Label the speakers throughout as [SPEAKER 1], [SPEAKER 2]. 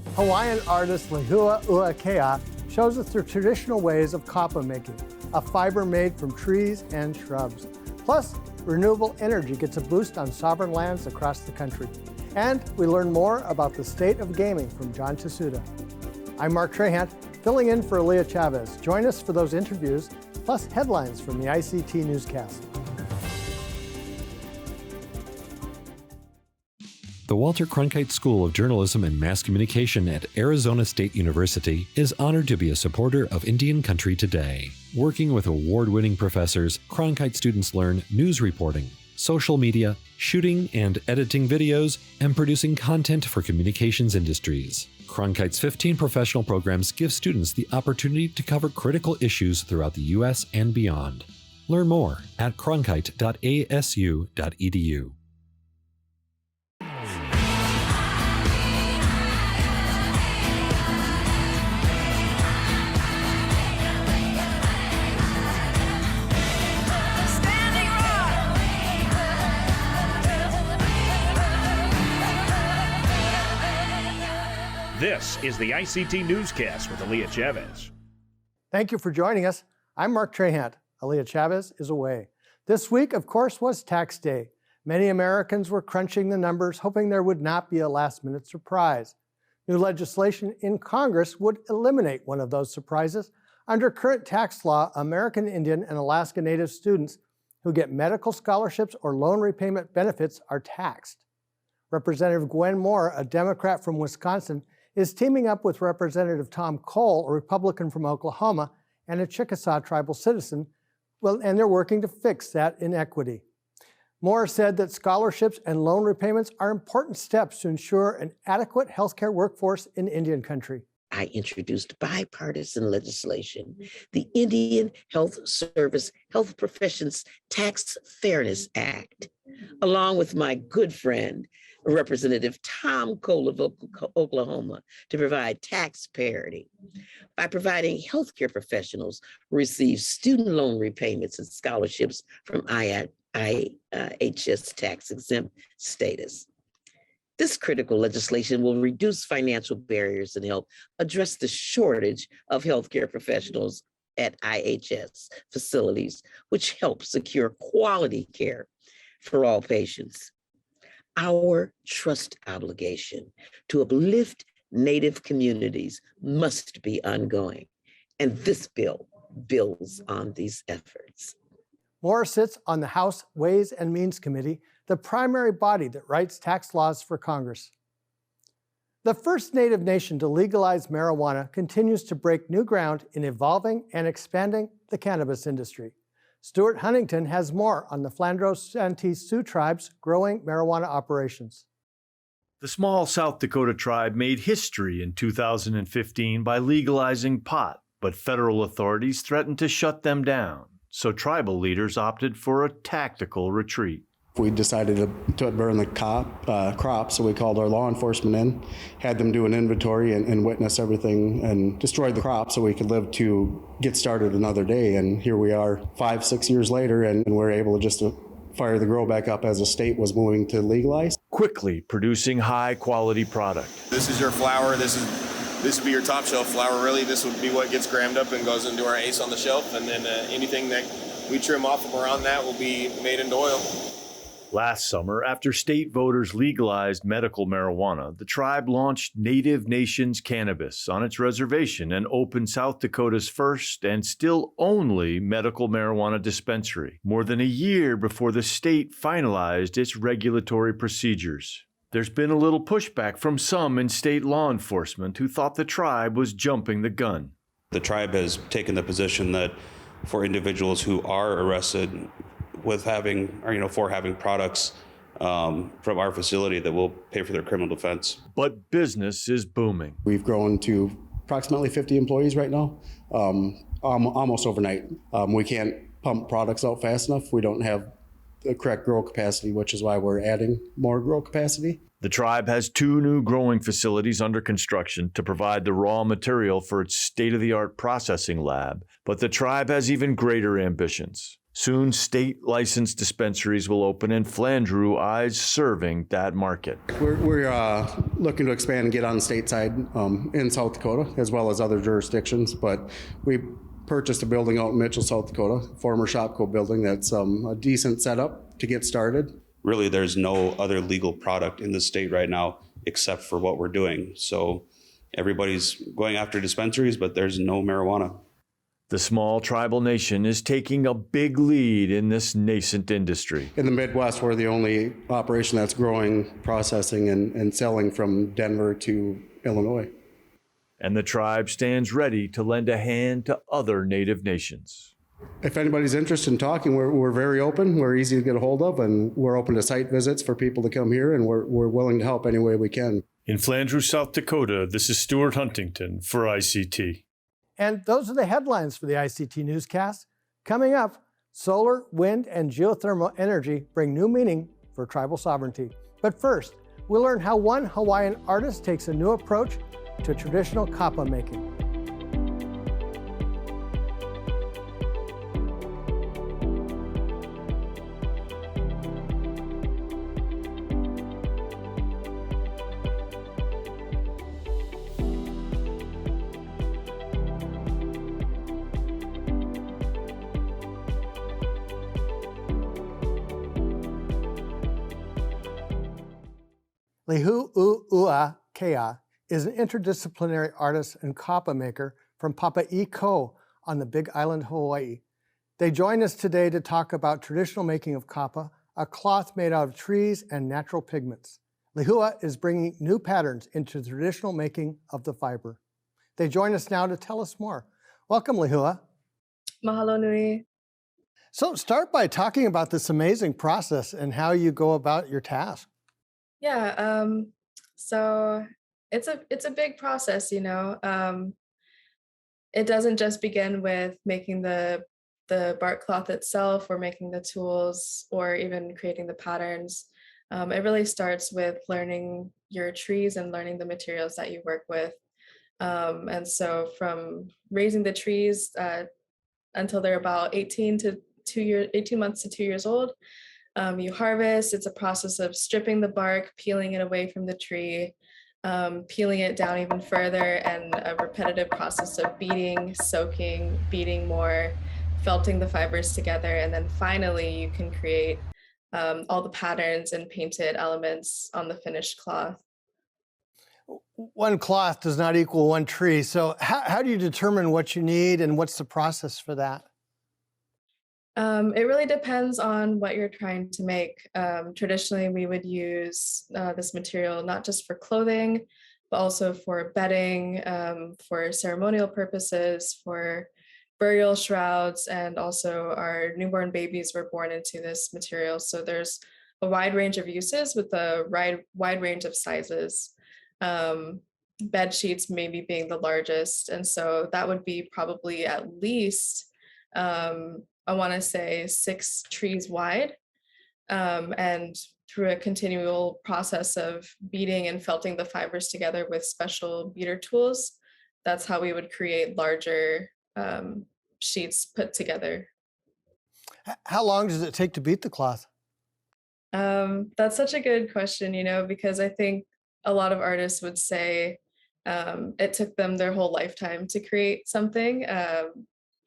[SPEAKER 1] Hawaiian artist Lehuauakea shows us their traditional ways of kapa making, a fiber made from trees and shrubs. Plus, renewable energy gets a boost on sovereign lands across the country. And we learn more about the state of gaming from John Tahsuda. I'm Mark Trahant, filling in for Aaliyah Chavez. Join us for those interviews, plus headlines from the ICT newscast.
[SPEAKER 2] The Walter Cronkite School of Journalism and Mass Communication at Arizona State University is honored to be a supporter of Indian Country Today. Working with award-winning professors, Cronkite students learn news reporting, social media, shooting and editing videos, and producing content for communications industries. Cronkite's 15 professional programs give students the opportunity to cover critical issues throughout the U.S. and beyond. Learn more at cronkite.asu.edu.
[SPEAKER 3] This is the ICT Newscast with Aaliyah Chavez.
[SPEAKER 1] Thank you for joining us. I'm Mark Trahant. Aaliyah Chavez is away. This week, of course, was tax day. Many Americans were crunching the numbers, hoping there would not be a last-minute surprise. New legislation in Congress would eliminate one of those surprises. Under current tax law, American Indian and Alaska Native students who get medical scholarships or loan repayment benefits are taxed. Representative Gwen Moore, a Democrat from Wisconsin, is teaming up with Representative Tom Cole, a Republican from Oklahoma, and a Chickasaw tribal citizen, and they're working to fix that inequity. Moore said that scholarships and loan repayments are important steps to ensure an adequate healthcare workforce in Indian country.
[SPEAKER 4] I introduced bipartisan legislation, the Indian Health Service Health Professions Tax Fairness Act, along with my good friend, Representative Tom Cole of Oklahoma, to provide tax parity by providing healthcare professionals who receive student loan repayments and scholarships from IHS tax-exempt status. This critical legislation will reduce financial barriers and help address the shortage of healthcare professionals at IHS facilities, which help secure quality care for all patients. Our trust obligation to uplift Native communities must be ongoing, and this bill builds on these efforts.
[SPEAKER 1] Moore sits on the House Ways and Means Committee, the primary body that writes tax laws for Congress. The first Native nation to legalize marijuana continues to break new ground in evolving and expanding the cannabis industry. Stuart Huntington has more on the Flandreau Santee Sioux tribe's growing marijuana operations.
[SPEAKER 5] The small South Dakota tribe made history in 2015 by legalizing pot, but federal authorities threatened to shut them down, so tribal leaders opted for a tactical retreat.
[SPEAKER 6] We decided to burn the crop, so we called our law enforcement in, had them do an inventory and witness everything and destroy the crop so we could live to get started another day. And here we are 5-6 years later, and we're able to just fire the grow back up as the state was moving to legalize.
[SPEAKER 5] Quickly producing high-quality product.
[SPEAKER 7] This is your flour. This would be your top shelf flour, really. This would be what gets grammed up and goes into our ace on the shelf, and then anything that we trim off from around that will be made into oil.
[SPEAKER 5] Last summer, after state voters legalized medical marijuana, the tribe launched Native Nations Cannabis on its reservation and opened South Dakota's first and still only medical marijuana dispensary, more than a year before the state finalized its regulatory procedures. There's been a little pushback from some in state law enforcement who thought the tribe was jumping the gun.
[SPEAKER 8] The tribe has taken the position that for individuals who are arrested with having products from our facility, that will pay for their criminal defense.
[SPEAKER 5] But business is booming.
[SPEAKER 6] We've grown to approximately 50 employees right now, almost overnight. We can't pump products out fast enough. We don't have the correct grow capacity, which is why we're adding more grow capacity.
[SPEAKER 5] The tribe has 2 new growing facilities under construction to provide the raw material for its state-of-the-art processing lab, but the tribe has even greater ambitions. Soon, state licensed dispensaries will open in Flandreau, eyes serving that market.
[SPEAKER 6] We're looking to expand and get on the state side in South Dakota, as well as other jurisdictions. But we purchased a building out in Mitchell, South Dakota, former Shopco building that's a decent setup to get started.
[SPEAKER 8] Really, there's no other legal product in the state right now except for what we're doing. So everybody's going after dispensaries, but there's no marijuana.
[SPEAKER 5] The small tribal nation is taking a big lead in this nascent industry.
[SPEAKER 6] In the Midwest, we're the only operation that's growing, processing, and selling from Denver to Illinois.
[SPEAKER 5] And the tribe stands ready to lend a hand to other Native nations.
[SPEAKER 6] If anybody's interested in talking, we're very open. We're easy to get a hold of, and we're open to site visits for people to come here, and we're willing to help any way we can.
[SPEAKER 5] In Flandreau, South Dakota, this is Stuart Huntington for ICT.
[SPEAKER 1] And those are the headlines for the ICT newscast. Coming up, solar, wind, and geothermal energy bring new meaning for tribal sovereignty. But first, we'll learn how one Hawaiian artist takes a new approach to traditional kapa making. Lehuauakea is an interdisciplinary artist and kapa maker from Pāpaʻikou on the Big Island of Hawaiʻi. They join us today to talk about traditional making of kapa, a cloth made out of trees and natural pigments. Lehua is bringing new patterns into the traditional making of the fiber. They join us now to tell us more. Welcome, Lehua.
[SPEAKER 9] Mahalo nui.
[SPEAKER 1] So start by talking about this amazing process and how you go about your task.
[SPEAKER 9] Yeah, so it's a big process, you know. It doesn't just begin with making the bark cloth itself or making the tools or even creating the patterns. It really starts with learning your trees and learning the materials that you work with. And so from raising the trees until they're about 18 months to 2 years old, you harvest. It's a process of stripping the bark, peeling it away from the tree, peeling it down even further, and a repetitive process of beating, soaking, beating more, felting the fibers together, and then finally you can create all the patterns and painted elements on the finished cloth.
[SPEAKER 1] One cloth does not equal one tree. So how do you determine what you need and what's the process for that?
[SPEAKER 9] It really depends on what you're trying to make. Traditionally, we would use this material not just for clothing, but also for bedding, for ceremonial purposes, for burial shrouds, and also our newborn babies were born into this material. So there's a wide range of uses with a wide range of sizes. Bed sheets maybe being the largest. And so that would be probably at least, I want to say 6 trees wide. And through a continual process of beating and felting the fibers together with special beater tools, that's how we would create larger sheets put together.
[SPEAKER 1] How long does it take to beat the cloth?
[SPEAKER 9] That's such a good question, you know, because I think a lot of artists would say it took them their whole lifetime to create something.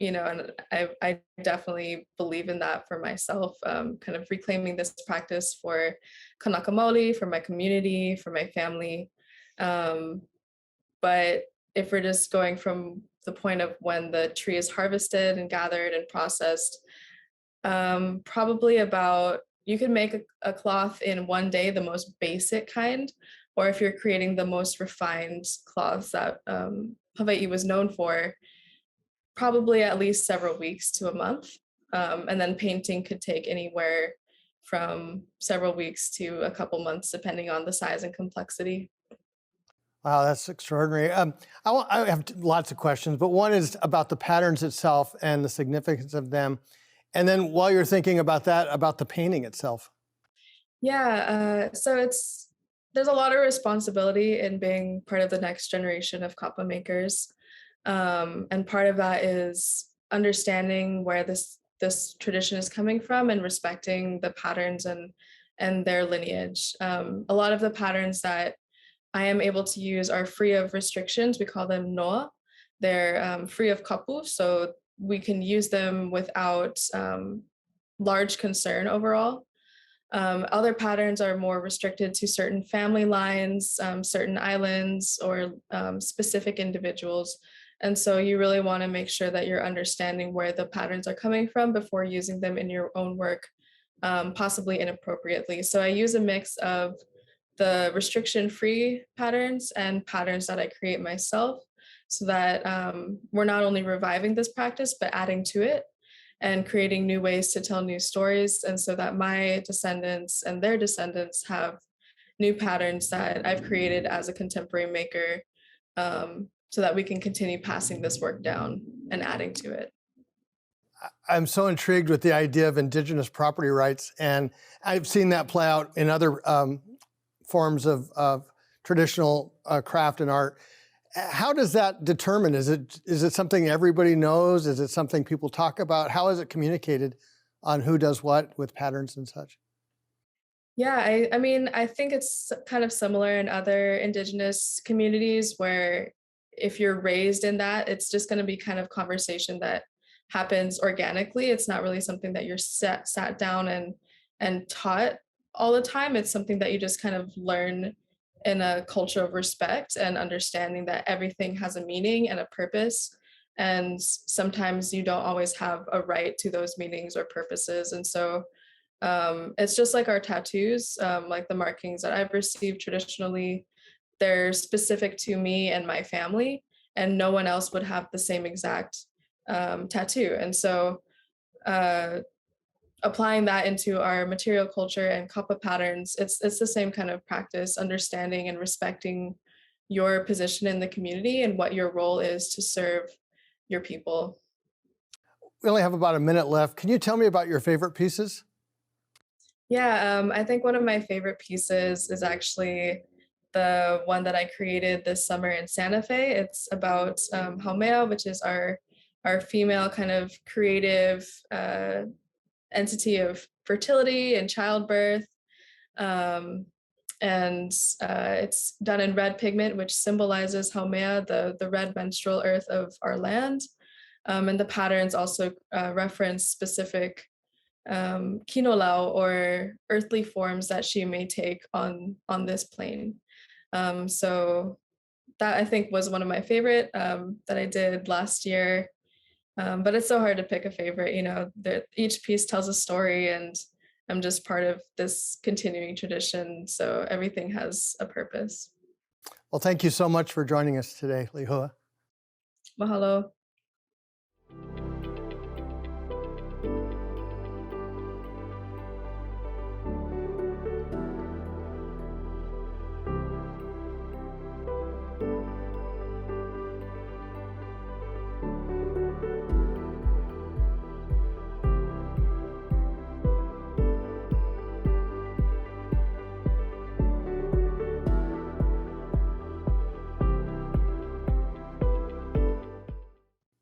[SPEAKER 9] You know, and I definitely believe in that for myself, kind of reclaiming this practice for Kanaka Maoli, for my community, for my family. But if we're just going from the point of when the tree is harvested and gathered and processed, probably about, you can make a cloth in one day, the most basic kind, or if you're creating the most refined cloths that Hawaii was known for, probably at least several weeks to a month. And then painting could take anywhere from several weeks to a couple months, depending on the size and complexity.
[SPEAKER 1] Wow, that's extraordinary. I have lots of questions, but one is about the patterns itself and the significance of them. And then while you're thinking about that, about the painting itself.
[SPEAKER 9] Yeah, so there's a lot of responsibility in being part of the next generation of kapa makers. And part of that is understanding where this tradition is coming from and respecting the patterns and their lineage. A lot of the patterns that I am able to use are free of restrictions. We call them noa. They're free of kapu, so we can use them without large concern overall. Other patterns are more restricted to certain family lines, certain islands, or specific individuals. And so you really want to make sure that you're understanding where the patterns are coming from before using them in your own work, possibly inappropriately. So I use a mix of the restriction-free patterns and patterns that I create myself, so that we're not only reviving this practice, but adding to it and creating new ways to tell new stories, and so that my descendants and their descendants have new patterns that I've created as a contemporary maker, so that we can continue passing this work down and adding to it.
[SPEAKER 1] I'm so intrigued with the idea of indigenous property rights, and I've seen that play out in other forms of traditional craft and art. How does that determine? Is it something everybody knows? Is it something people talk about? How is it communicated on who does what with patterns and such?
[SPEAKER 9] Yeah, I mean, I think it's kind of similar in other indigenous communities where if you're raised in that, it's just going to be kind of conversation that happens organically. It's not really something that you're sat down and taught all the time. It's something that you just kind of learn in a culture of respect and understanding that everything has a meaning and a purpose. And sometimes you don't always have a right to those meanings or purposes. And so it's just like our tattoos, like the markings that I've received traditionally, they're specific to me and my family, and no one else would have the same exact tattoo. And so applying that into our material culture and kapa patterns, it's the same kind of practice, understanding and respecting your position in the community and what your role is to serve your people.
[SPEAKER 1] We only have about a minute left. Can you tell me about your favorite pieces?
[SPEAKER 9] Yeah, I think one of my favorite pieces is actually the one that I created this summer in Santa Fe. It's about Haumea, which is our female kind of creative entity of fertility and childbirth. And it's done in red pigment, which symbolizes Haumea, the red menstrual earth of our land. And the patterns also reference specific kinolau, or earthly forms that she may take on this plane. So that, I think, was one of my favorite that I did last year. But it's so hard to pick a favorite, each piece tells a story, and I'm just part of this continuing tradition. So everything has a purpose.
[SPEAKER 1] Well, thank you so much for joining us today, Lehua.
[SPEAKER 9] Mahalo.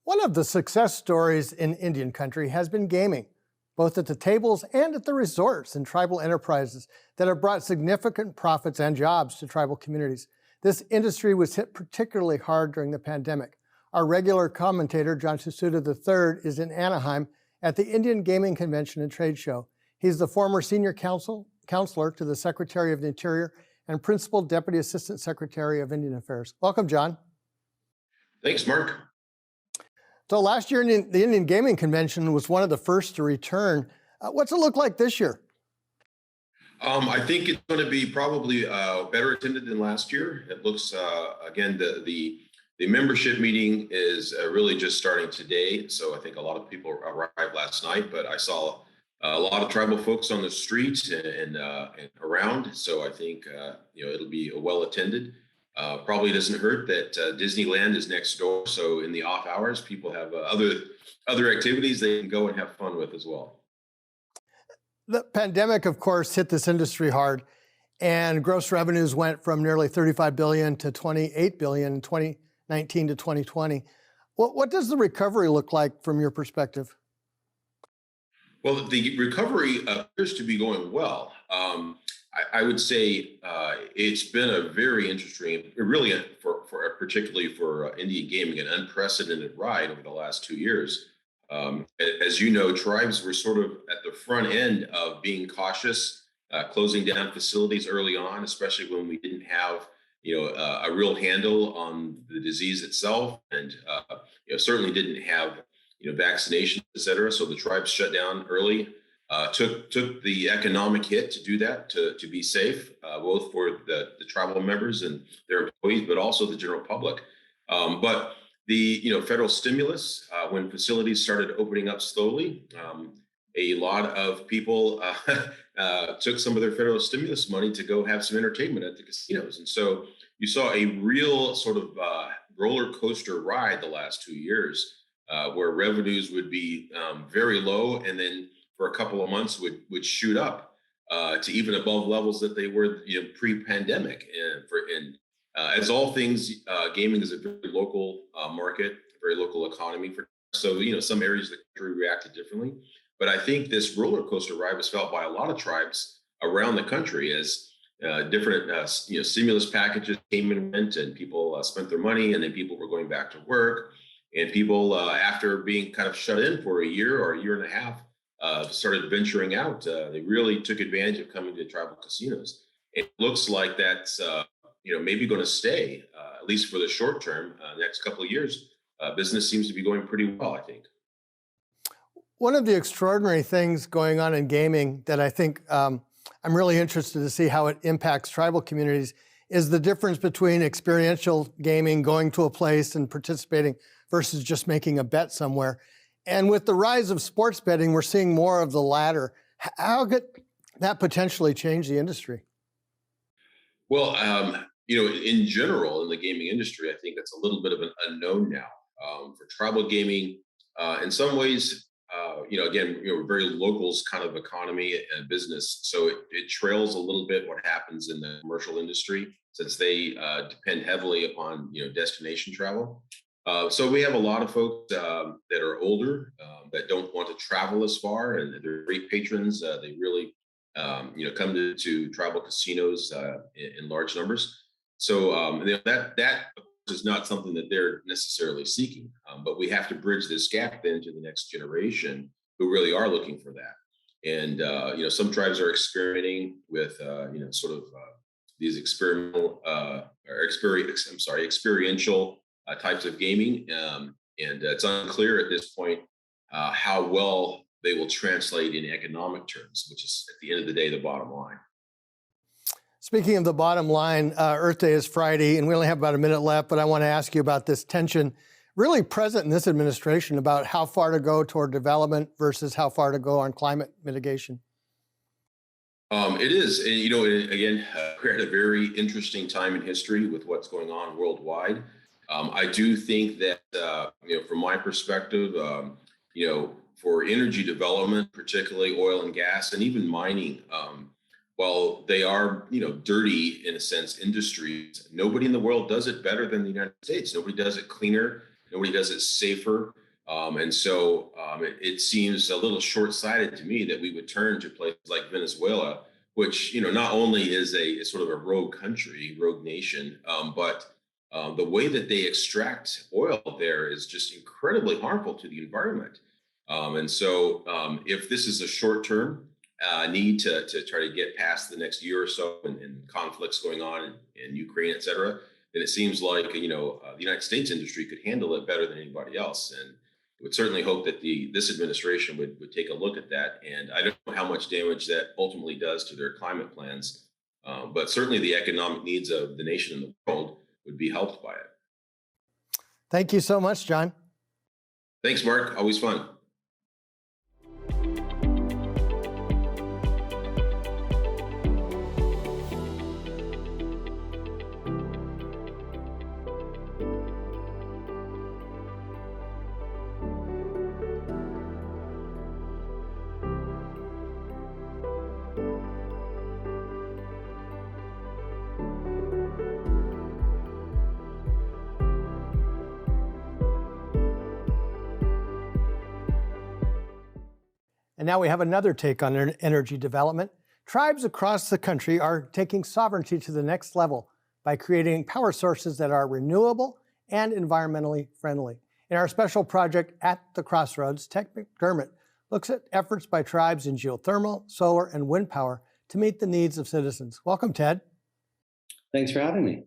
[SPEAKER 1] One of the success stories in Indian country has been gaming, both at the tables and at the resorts and tribal enterprises that have brought significant profits and jobs to tribal communities. This industry was hit particularly hard during the pandemic. Our regular commentator, John Tahsuda III, is in Anaheim at the Indian Gaming Convention and Trade Show. He's the former senior counselor to the Secretary of the Interior and Principal Deputy Assistant Secretary of Indian Affairs. Welcome, John.
[SPEAKER 10] Thanks, Mark.
[SPEAKER 1] So last year, the Indian Gaming Convention was one of the first to return. What's it look like this year?
[SPEAKER 10] I think it's going to be probably better attended than last year. It looks, again, the membership meeting is really just starting today. So I think a lot of people arrived last night, but I saw a lot of tribal folks on the streets and around. So I think, it'll be well attended. Probably doesn't hurt that Disneyland is next door. So in the off hours, people have other activities they can go and have fun with as well.
[SPEAKER 1] The pandemic, of course, hit this industry hard, and gross revenues went from nearly $35 billion to $28 billion in 2019 to 2020. What does the recovery look like from your perspective?
[SPEAKER 10] Well, the recovery appears to be going well. I would say it's been a very interesting, really, particularly for Indian gaming, an unprecedented ride over the last 2 years. As you know, tribes were sort of at the front end of being cautious, closing down facilities early on, especially when we didn't have, a real handle on the disease itself, and certainly didn't have, vaccinations, et cetera. So the tribes shut down early. Took the economic hit to do that, to be safe, both for the tribal members and their employees, but also the general public. But the federal stimulus, when facilities started opening up slowly, a lot of people took some of their federal stimulus money to go have some entertainment at the casinos, and so you saw a real sort of roller coaster ride the last 2 years, where revenues would be very low, and then for a couple of months would shoot up to even above levels that they were pre-pandemic. And as all things, gaming is a very local market, a very local economy. So some areas of the country reacted differently. But I think this roller coaster ride was felt by a lot of tribes around the country as different stimulus packages came and went, and people spent their money, and then people were going back to work, and people after being kind of shut in for a year or a year and a half, started venturing out. They really took advantage of coming to tribal casinos. It looks like that's maybe going to stay, at least for the short term. Next couple of years, business seems to be going pretty well, I think.
[SPEAKER 1] One of the extraordinary things going on in gaming that I think I'm really interested to see how it impacts tribal communities is the difference between experiential gaming, going to a place and participating, versus just making a bet somewhere. And with the rise of sports betting, we're seeing more of the latter. How could that potentially change the industry?
[SPEAKER 10] Well, in general, in the gaming industry, I think that's a little bit of an unknown now. For tribal gaming, in some ways, again, we're very locals kind of economy and business. So it trails a little bit what happens in the commercial industry, since they depend heavily upon, destination travel. So we have a lot of folks that are older, that don't want to travel as far, and they're great patrons. They really, come to tribal casinos in large numbers. So that is not something that they're necessarily seeking, but we have to bridge this gap then to the next generation who really are looking for that. And some tribes are experimenting with these experiential types of gaming, and it's unclear at this point how well they will translate in economic terms, which is at the end of the day the bottom line.
[SPEAKER 1] Speaking of the bottom line, Earth Day is Friday, and we only have about a minute left, but I want to ask you about this tension really present in this administration about how far to go toward development versus how far to go on climate mitigation.
[SPEAKER 10] It is, and again, we're at a very interesting time in history with what's going on worldwide. I do think that, from my perspective, for energy development, particularly oil and gas, and even mining, while they are, dirty in a sense industries, nobody in the world does it better than the United States. Nobody does it cleaner. Nobody does it safer. And so it seems a little short-sighted to me that we would turn to places like Venezuela, which, not only is a sort of a rogue country, rogue nation, but the way that they extract oil there is just incredibly harmful to the environment. And so if this is a short-term need to try to get past the next year or so and conflicts going on in Ukraine, et cetera, then it seems like, the United States industry could handle it better than anybody else. And I would certainly hope that this administration would take a look at that. And I don't know how much damage that ultimately does to their climate plans, but certainly the economic needs of the nation and the world would be helped by it.
[SPEAKER 1] Thank you so much, John.
[SPEAKER 10] Thanks, Mark. Always fun.
[SPEAKER 1] now we have another take on energy development. Tribes across the country are taking sovereignty to the next level by creating power sources that are renewable and environmentally friendly. In our special project at the Crossroads, Ted McDermott looks at efforts by tribes in geothermal, solar, and wind power to meet the needs of citizens. Welcome, Ted.
[SPEAKER 11] Thanks for having me.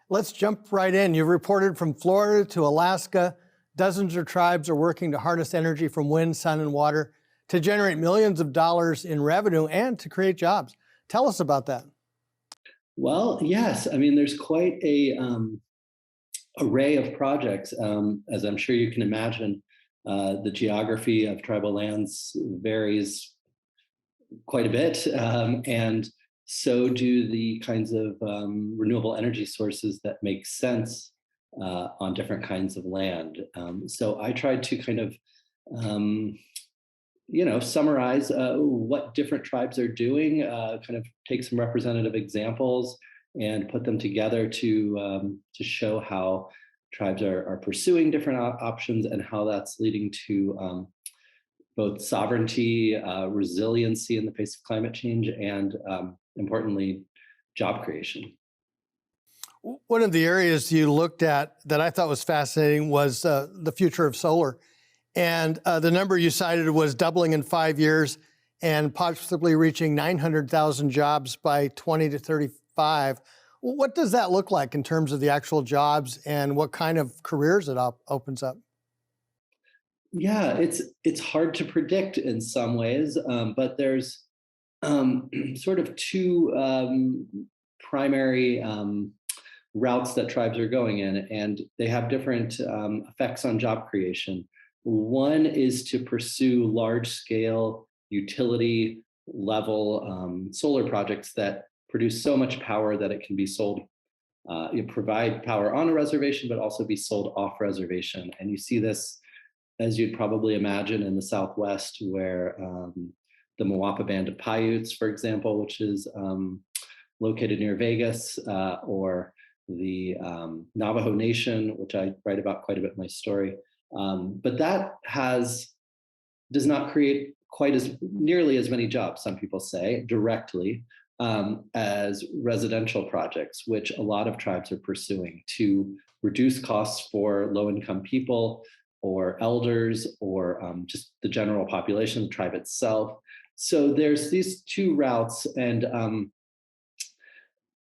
[SPEAKER 1] Let's jump right in. You've reported from Florida to Alaska. Dozens of tribes are working to harness energy from wind, sun, and water to generate millions of dollars in revenue and to create jobs. Tell us about that.
[SPEAKER 11] Well, yes. I mean, there's quite a array of projects. As I'm sure you can imagine, the geography of tribal lands varies quite a bit, and so do the kinds of renewable energy sources that make sense on different kinds of land. So I tried to kind of, summarize what different tribes are doing, kind of take some representative examples and put them together to show how tribes are pursuing different options and how that's leading to both sovereignty, resiliency in the face of climate change, and importantly, job creation.
[SPEAKER 1] One of the areas you looked at that I thought was fascinating was the future of solar. And the number you cited was doubling in 5 years and possibly reaching 900,000 jobs by 20 to 35. What does that look like in terms of the actual jobs and what kind of careers it opens up?
[SPEAKER 11] Yeah, it's hard to predict in some ways, but there's sort of two primary routes that tribes are going in, and they have different effects on job creation. One is to pursue large-scale utility level solar projects that produce so much power that it can be sold. You provide power on a reservation, but also be sold off reservation. And you see this, as you'd probably imagine, in the Southwest, where the Moapa Band of Paiutes, for example, which is located near Vegas, or the Navajo Nation, which I write about quite a bit in my story. But that does not create quite as nearly as many jobs, some people say, directly, as residential projects, which a lot of tribes are pursuing to reduce costs for low-income people or elders or just the general population, the tribe itself. So there's these two routes, and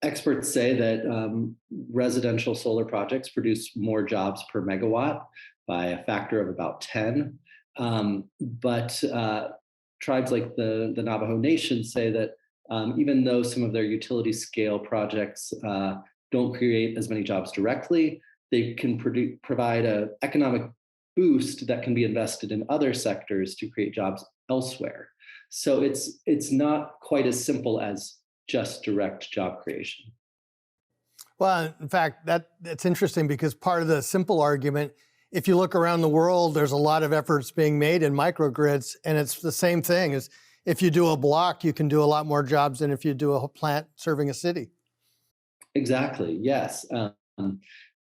[SPEAKER 11] experts say that residential solar projects produce more jobs per megawatt by a factor of about 10. But tribes like the Navajo Nation say that even though some of their utility scale projects don't create as many jobs directly, they can provide an economic boost that can be invested in other sectors to create jobs elsewhere. So it's not quite as simple as just direct job creation.
[SPEAKER 1] Well, in fact, that's interesting because part of the simple argument, if you look around the world, there's a lot of efforts being made in microgrids, and it's the same thing as if you do a block, you can do a lot more jobs than if you do a plant serving a city.
[SPEAKER 11] Exactly, yes.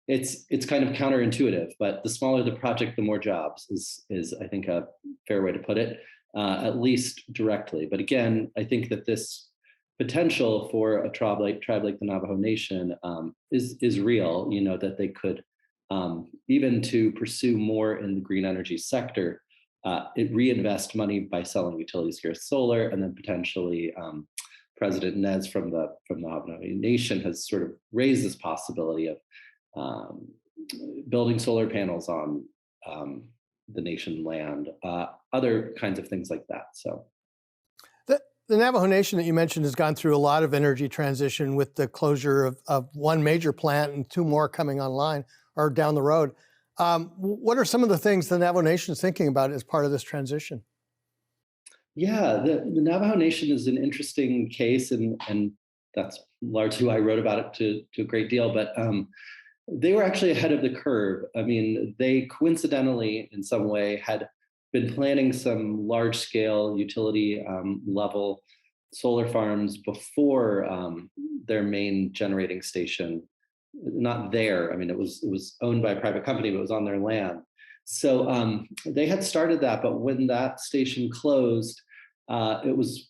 [SPEAKER 11] It's kind of counterintuitive, but the smaller the project, the more jobs is I think a fair way to put it, at least directly. But again, I think that this potential for a tribe like the Navajo Nation is real. That they could even to pursue more in the green energy sector, it reinvest money by selling utility scale solar, and then potentially President Nez from the Navajo Nation has sort of raised this possibility of building solar panels on the nation land, other kinds of things like that. So
[SPEAKER 1] the Navajo Nation that you mentioned has gone through a lot of energy transition with the closure of one major plant and two more coming online or down the road. What are some of the things the Navajo Nation is thinking about as part of this transition?
[SPEAKER 11] Yeah, the Navajo Nation is an interesting case, and that's largely why I wrote about it to a great deal. But they were actually ahead of the curve. I mean, they coincidentally, in some way, had been planning some large-scale utility level solar farms before their main generating station. Not there. I mean, it was owned by a private company, but it was on their land. So they had started that, but when that station closed, it was,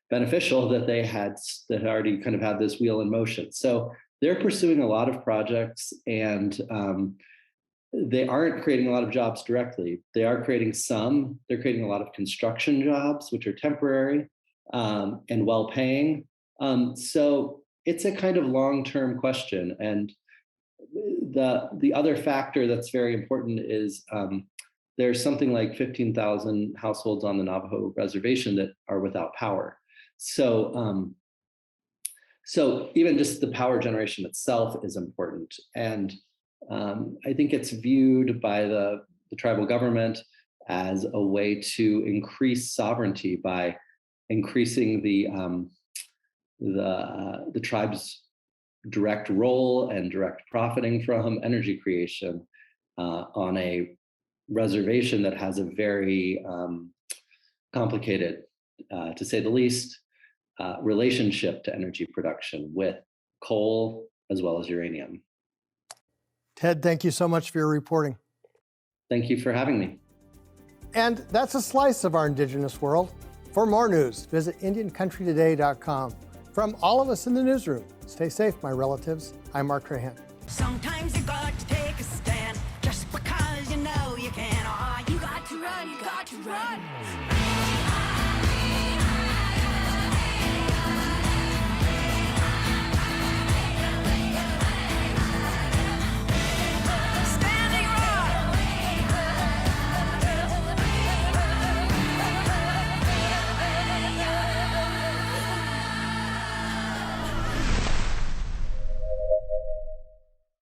[SPEAKER 11] beneficial that they had already kind of had this wheel in motion. So they're pursuing a lot of projects, and they aren't creating a lot of jobs directly. They are creating some. They're creating a lot of construction jobs, which are temporary and well-paying. So it's a kind of long-term question. And the other factor that's very important is there's something like 15,000 households on the Navajo reservation that are without power. So even just the power generation itself is important. And I think it's viewed by the tribal government as a way to increase sovereignty by increasing the tribe's direct role and direct profiting from energy creation on a reservation that has a very complicated, to say the least, relationship to energy production with coal as well as uranium.
[SPEAKER 1] Ted, thank you so much for your reporting.
[SPEAKER 11] Thank you for having me.
[SPEAKER 1] And that's a slice of our Indigenous world. For more news, visit IndianCountryToday.com. From all of us in the newsroom, stay safe, my relatives. I'm Mark Trahant.
[SPEAKER 12] Sometimes you got to take a stand just because you know you can. Oh, you got to run, you got to run.